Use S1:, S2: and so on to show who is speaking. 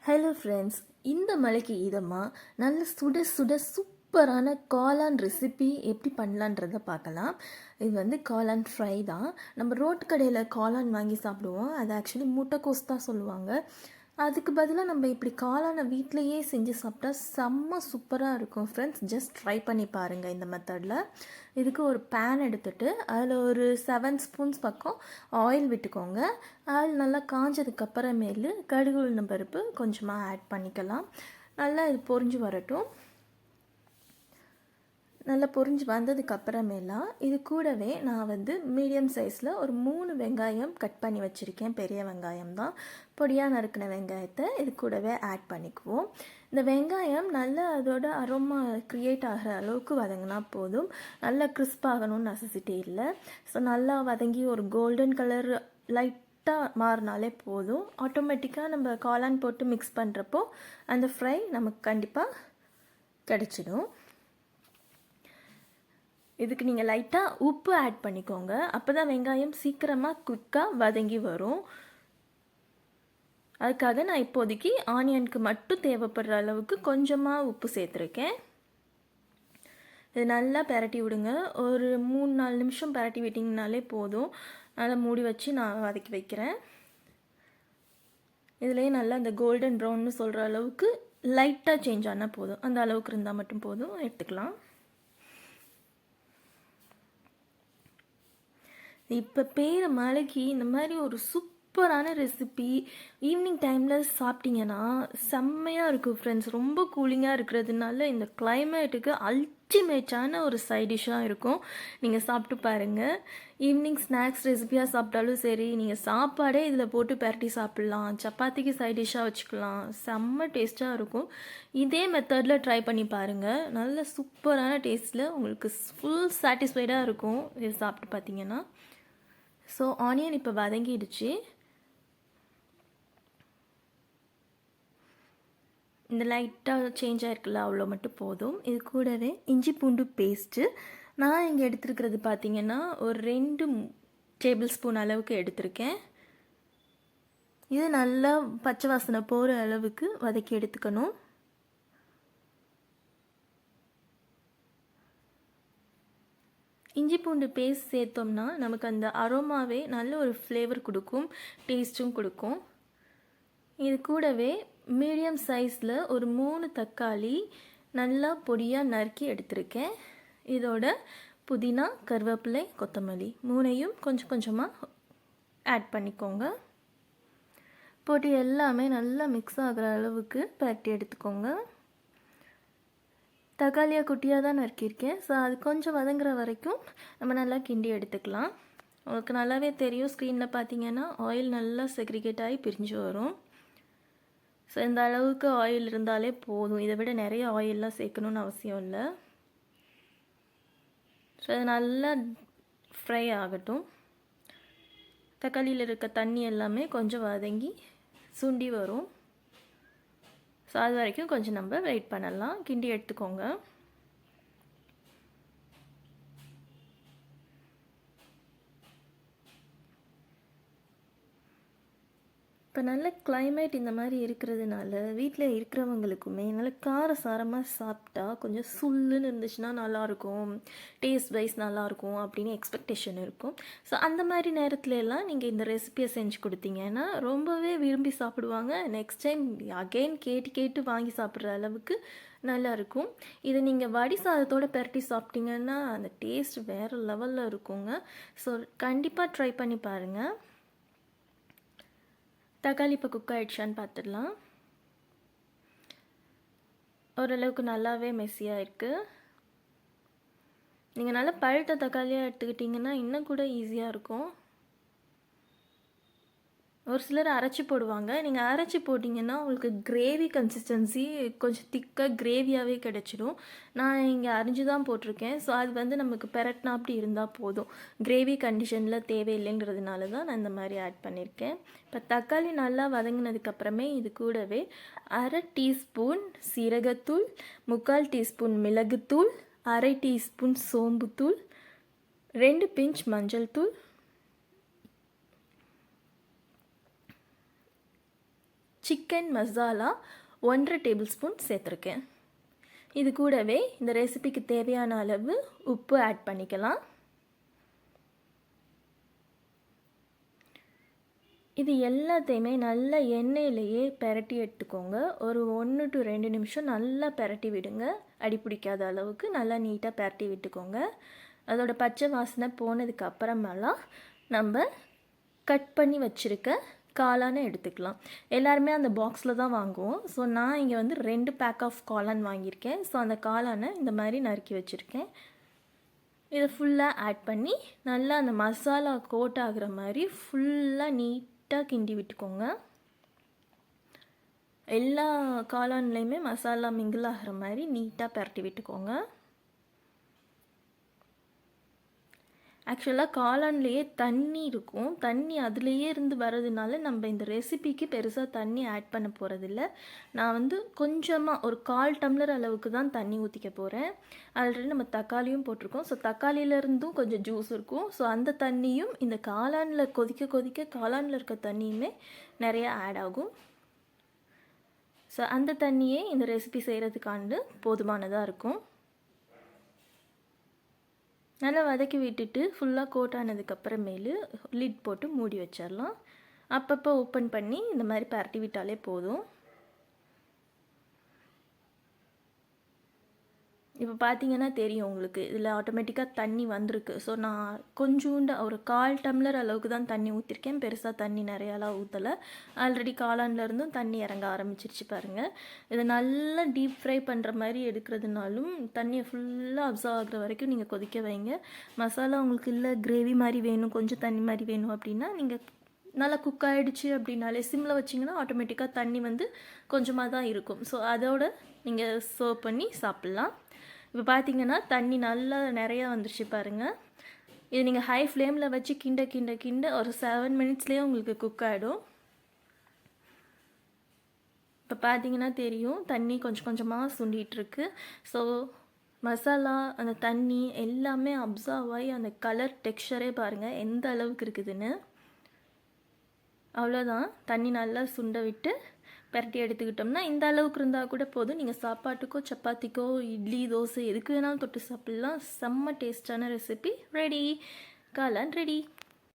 S1: Hello friends, இந்த மழைக்கு இதமாக நல்ல சுட சுட சூப்பரான காளான் ரெசிபி எப்படி பண்ணலான்றதை பார்க்கலாம். இது வந்து காளான் ஃப்ரை தான். நம்ம ரோட்டு கடையில் காளான் வாங்கி சாப்பிடுவோம். அது ஆக்சுவலி முட்டைக்கோஸ் தான் சொல்லுவாங்க. அதுக்கு பதிலாக நம்ம இப்படி காளானை வீட்டிலையே செஞ்சு சாப்பிட்டா செம்ம சூப்பராக இருக்கும் ஃப்ரெண்ட்ஸ். ஜஸ்ட் ட்ரை பண்ணி பாருங்கள் இந்த மெத்தடில். இதுக்கு ஒரு பேன் எடுத்துகிட்டு அதில் ஒரு 7 ஸ்பூன்ஸ் பக்கம் ஆயில் விட்டுக்கோங்க. ஆயில் நல்லா காஞ்சதுக்கப்புறமேலு கடுகு உளுந்தம் பருப்பு கொஞ்சமாக ஆட் பண்ணிக்கலாம். நல்லா இது பொரிஞ்சு வரட்டும். நல்லா பொரிஞ்சு வந்ததுக்கப்புறமேலாம் இது கூடவே நான் வந்து மீடியம் சைஸில் ஒரு 3 வெங்காயம் கட் பண்ணி வச்சுருக்கேன். பெரிய வெங்காயம் தான். பொடியாக நறுக்கின வெங்காயத்தை இது கூடவே ஆட் பண்ணிக்குவோம். இந்த வெங்காயம் நல்லா அதோட அரோமா க்ரியேட் ஆகிற அளவுக்கு வதங்கினா போதும். நல்லா கிறிஸ்ப் ஆகணும்னு நெசசிட்டி இல்லை. ஸோ நல்லா வதங்கி ஒரு கோல்டன் கலர் லைட்டாக மாறினாலே போதும். ஆட்டோமேட்டிக்காக நம்ம காளான் போட்டு மிக்ஸ் பண்ணுறப்போ அந்த ஃப்ரை நமக்கு கண்டிப்பாக கிடச்சிடும். இதுக்கு நீங்கள் லைட்டாக உப்பு ஆட் பண்ணிக்கோங்க. அப்போ தான் வெங்காயம் சீக்கிரமாக குயிக்காக வதங்கி வரும். அதுக்காக நான் இப்போதைக்கு ஆனியனுக்கு மட்டும் தேவைப்படுற அளவுக்கு கொஞ்சமாக உப்பு சேர்த்துருக்கேன். இது நல்லா பரட்டி விடுங்க. ஒரு 3-4 நிமிஷம் பரட்டி விட்டிங்கனாலே போதும். நல்லா மூடி வச்சு நான் வதக்கி வைக்கிறேன். இதுலேயே நல்லா இந்த கோல்டன் ப்ரௌன்னு சொல்கிற அளவுக்கு லைட்டாக சேஞ்ச் ஆனால் போதும். அந்த அளவுக்கு இருந்தால் மட்டும் போதும், எடுத்துக்கலாம். இப்போ பெய்கிற மழைக்கு இந்த மாதிரி ஒரு சூப்பரான ரெசிபி ஈவினிங் டைமில் சாப்பிட்டீங்கன்னா செம்மையாக இருக்கும் ஃப்ரெண்ட்ஸ். ரொம்ப கூலிங்காக இருக்கிறதுனால இந்த கிளைமேட்டுக்கு அல்டிமேட்டான ஒரு சைட் டிஷ்ஷாக இருக்கும். நீங்கள் சாப்பிட்டு பாருங்கள். ஈவினிங் ஸ்நாக்ஸ் ரெசிபியாக சாப்பிட்டாலும் சரி, நீங்கள் சாப்பாடே இதில் போட்டு பரட்டி சாப்பிட்லாம். சப்பாத்திக்கு சைட் டிஷ்ஷாக வச்சுக்கலாம். செம்ம டேஸ்ட்டாக இருக்கும். இதே மெத்தடில் ட்ரை பண்ணி பாருங்கள். நல்ல சூப்பரான டேஸ்ட்டில் உங்களுக்கு ஃபுல் சாட்டிஸ்ஃபைடாக இருக்கும் இது சாப்பிட்டு பார்த்தீங்கன்னா. ஸோ ஆனியன் இப்போ வதங்கிடுச்சு. இந்த லைட்டாக சேஞ்ச் ஆகிருக்குல்ல, அவ்வளோ மட்டும் போதும். இது கூடவே இஞ்சி பூண்டு பேஸ்ட்டு நான் இங்கே எடுத்துருக்கிறது பார்த்திங்கன்னா ஒரு 2 டேபிள் ஸ்பூன் அளவுக்கு எடுத்திருக்கேன். இது நல்லா பச்சை வாசனை போகிற அளவுக்கு வதக்கி எடுத்துக்கணும். இஞ்சி பூண்டு பேஸ்ட் சேர்த்தோம்னா நமக்கு அந்த அரோமாவே நல்ல ஒரு ஃப்ளேவர் கொடுக்கும், டேஸ்ட்டும் கொடுக்கும். இது கூடவே மீடியம் சைஸில் ஒரு 3 தக்காளி நல்லா பொடியாக நறுக்கி எடுத்திருக்கேன். இதோட புதினா, கருவேப்பிலை, கொத்தமல்லி 3ஐயும் கொஞ்சம் கொஞ்சமாக ஆட் பண்ணிக்கோங்க. போட்டு எல்லாமே நல்லா மிக்ஸ் ஆகிற அளவுக்கு பரட்டி எடுத்துக்கோங்க. தக்காளியாக குட்டியாக தான் நறுக்கியிருக்கேன். ஸோ அது கொஞ்சம் வதங்குற வரைக்கும் நம்ம நல்லா கிண்டி எடுத்துக்கலாம். உங்களுக்கு நல்லாவே தெரியும், ஸ்க்ரீனில் பார்த்தீங்கன்னா ஆயில் நல்லா செக்ரிகேட் ஆகி பிரிஞ்சு வரும். ஸோ இந்த அளவுக்கு ஆயில் இருந்தாலே போதும். இதை விட நிறைய ஆயிலெலாம் சேர்க்கணுன்னு அவசியம் இல்லை. ஸோ அது நல்லா ஃப்ரை ஆகட்டும். தக்காளியில் இருக்க தண்ணி எல்லாமே கொஞ்சம் வதங்கி சுண்டி வரும். ஸோ அது வரைக்கும் கொஞ்சம் நம்ம வெயிட் பண்ணலாம். கிண்டி எடுத்துக்கோங்க. இப்போ நல்ல கிளைமேட் இந்த மாதிரி இருக்கிறதுனால வீட்டில் இருக்கிறவங்களுக்குமே நல்ல காரசாரமாக சாப்பிட்டா கொஞ்சம் சுல்லுன்னு இருந்துச்சுன்னா நல்லாயிருக்கும், டேஸ்ட் வைஸ் நல்லாயிருக்கும் அப்படின்னு எக்ஸ்பெக்டேஷன் இருக்கும். ஸோ அந்த மாதிரி நேரத்துல எல்லாம் நீங்கள் இந்த ரெசிபியை செஞ்சு கொடுத்தீங்கன்னா ரொம்பவே விரும்பி சாப்பிடுவாங்க. நெக்ஸ்ட் டைம் அகெயின் கேட்டு கேட்டு வாங்கி சாப்பிட்ற அளவுக்கு நல்லாயிருக்கும். இதை நீங்கள் வடி சாதத்தோடு பரட்டி சாப்பிட்டீங்கன்னா அந்த டேஸ்ட் வேறு லெவலில் இருக்குங்க. ஸோ கண்டிப்பாக ட்ரை பண்ணி பாருங்கள். தக்காளி இப்போ குக் ஆகிடுச்சான்னு பார்த்துடலாம். ஓரளவுக்கு நல்லாவே மெஸ்ஸியாக இருக்குது. நீங்கள் நல்லா பழுத்த தக்காளியாக எடுத்துக்கிட்டிங்கன்னா இன்னும் கூட ஈஸியாக இருக்கும். ஒரு சிலர் அரைச்சி போடுவாங்க. நீங்கள் அரைச்சி போட்டிங்கன்னா உங்களுக்கு கிரேவி கன்சிஸ்டன்சி கொஞ்சம் திக்காக கிரேவியாகவே கிடச்சிடும். நான் இங்கே அரிஞ்சு தான் போட்டிருக்கேன். ஸோ அது வந்து நமக்கு பெரட்டினா அப்படி இருந்தால் போதும். கிரேவி கண்டிஷனில் தேவையில்லைங்கிறதுனால தான் நான் இந்த மாதிரி ஆட் பண்ணியிருக்கேன். இப்போ தக்காளி நல்லா வதங்கினதுக்கப்புறமே இது கூடவே 1/2 டீஸ்பூன் சீரகத்தூள், 3/4 டீஸ்பூன் மிளகுத்தூள், 1/2 டீஸ்பூன் சோம்புத்தூள், 2 பிஞ்ச் மஞ்சள் தூள், சிக்கன் மசாலா 1.5 டேபிள் ஸ்பூன் சேர்த்துருக்கேன். இது கூடவே இந்த ரெசிபிக்கு தேவையான அளவு உப்பு ஆட் பண்ணிக்கலாம். இது எல்லாத்தையுமே நல்லா எண்ணெயிலேயே பெரட்டி எடுத்துக்கோங்க. ஒரு 1 to 2 நிமிஷம் நல்லா பெரட்டி விடுங்க. அடி பிடிக்காத அளவுக்கு நல்லா நீட்டாக பெரட்டி விட்டுக்கோங்க. அதோட பச்சை வாசனை போனதுக்கு அப்புறமெல்லாம் நம்ம கட் பண்ணி வச்சுருக்க காளானை எடுத்துக்கலாம். எல்லாருமே அந்த பாக்ஸில் தான் வாங்குவோம். ஸோ நான் இங்கே வந்து 2 பேக் ஆஃப் காளான் வாங்கியிருக்கேன். ஸோ அந்த காளானை இந்த மாதிரி நறுக்கி வச்சுருக்கேன். இதை ஃபுல்லாக ஆட் பண்ணி நல்லா அந்த மசாலா கோட் ஆகிற மாதிரி ஃபுல்லாக நீட்டாக கிண்டி விட்டுக்கோங்க. எல்லா காளான்லேயுமே மசாலா மிங்கிள் ஆகிற மாதிரி நீட்டாக பரட்டி விட்டுக்கோங்க. ஆக்சுவலாக காளான்லேயே தண்ணி இருக்கும். தண்ணி அதுலேயே இருந்து வர்றதுனால நம்ம இந்த ரெசிபிக்கு பெருசாக தண்ணி ஆட் பண்ண போகிறதில்ல. நான் வந்து கொஞ்சமாக ஒரு 1/4 டம்ளர் அளவுக்கு தான் தண்ணி ஊற்றிக்க போகிறேன். ஆல்ரெடி நம்ம தக்காளியும் போட்டிருக்கோம். ஸோ தக்காளியிலேருந்தும் கொஞ்சம் ஜூஸ் இருக்கும். ஸோ அந்த தண்ணியும் இந்த காளானில் கொதிக்க கொதிக்க காளானில் இருக்க தண்ணியுமே நிறையா ஆட் ஆகும். ஸோ அந்த தண்ணியே இந்த ரெசிபி செய்கிறதுக்காண்டு போதுமானதாக இருக்கும். நல்லா வதக்கி விட்டுட்டு ஃபுல்லாக கோட் ஆனதுக்கப்புறமேலு லிட் போட்டு மூடி வச்சிடலாம். அப்பப்போ ஓப்பன் பண்ணி இந்த மாதிரி பரட்டி விட்டாலே போதும். இப்போ பார்த்தீங்கன்னா தெரியும் உங்களுக்கு, இதில் ஆட்டோமேட்டிக்காக தண்ணி வந்திருக்கு. ஸோ நான் கொஞ்சோண்டு ஒரு 1/4 டம்ளர் அளவுக்கு தான் தண்ணி ஊற்றிருக்கேன். பெருசாக தண்ணி நிறையாலாம் ஊற்றலை. ஆல்ரெடி காளான்லேருந்தும் தண்ணி இறங்க ஆரம்பிச்சிருச்சு பாருங்கள். இதை நல்லா டீப் ஃப்ரை பண்ணுற மாதிரி எடுக்கிறதுனாலும் தண்ணியை ஃபுல்லாக அப்சர்வ் ஆகிற வரைக்கும் நீங்கள் கொதிக்க வைங்க. மசாலா உங்களுக்கு இல்லை கிரேவி மாதிரி வேணும், கொஞ்சம் தண்ணி மாதிரி வேணும் அப்படின்னா நீங்கள் நல்லா குக் ஆகிடுச்சு அப்படின்னாலே சிம்மில் வச்சிங்கன்னா ஆட்டோமேட்டிக்காக தண்ணி வந்து கொஞ்சமாக தான் இருக்கும். ஸோ அதோட நீங்கள் சர்வ் பண்ணி சாப்பிட்லாம். இப்போ பார்த்தீங்கன்னா தண்ணி நல்லா நிறையா வந்துருச்சு பாருங்கள். இது நீங்கள் ஹை ஃப்ளேமில் வச்சு கிண்ட கிண்ட கிண்ட ஒரு 7 மினிட்ஸ்லேயே உங்களுக்கு குக் ஆகிடும். இப்போ பார்த்தீங்கன்னா தெரியும் தண்ணி கொஞ்சம் கொஞ்சமாக சுண்டிகிட்ருக்கு. ஸோ மசாலா அந்த தண்ணி எல்லாமே அப்சர்வ் ஆகி அந்த கலர் டெக்ஸ்சரே பாருங்கள் எந்த அளவுக்கு இருக்குதுன்னு. அவ்வளோதான், தண்ணி நல்லா சுண்ட விட்டு பரட்டி எடுத்துக்கிட்டோம்னா இந்த அளவுக்கு இருந்தால் கூட போதும். நீங்கள் சாப்பாட்டுக்கோ சப்பாத்திக்கோ இட்லி தோசை எதுக்கு வேணாலும் தொட்டு சாப்பிட்லாம். செம்ம டேஸ்டான ரெசிபி ரெடி. காளான் ரெடி.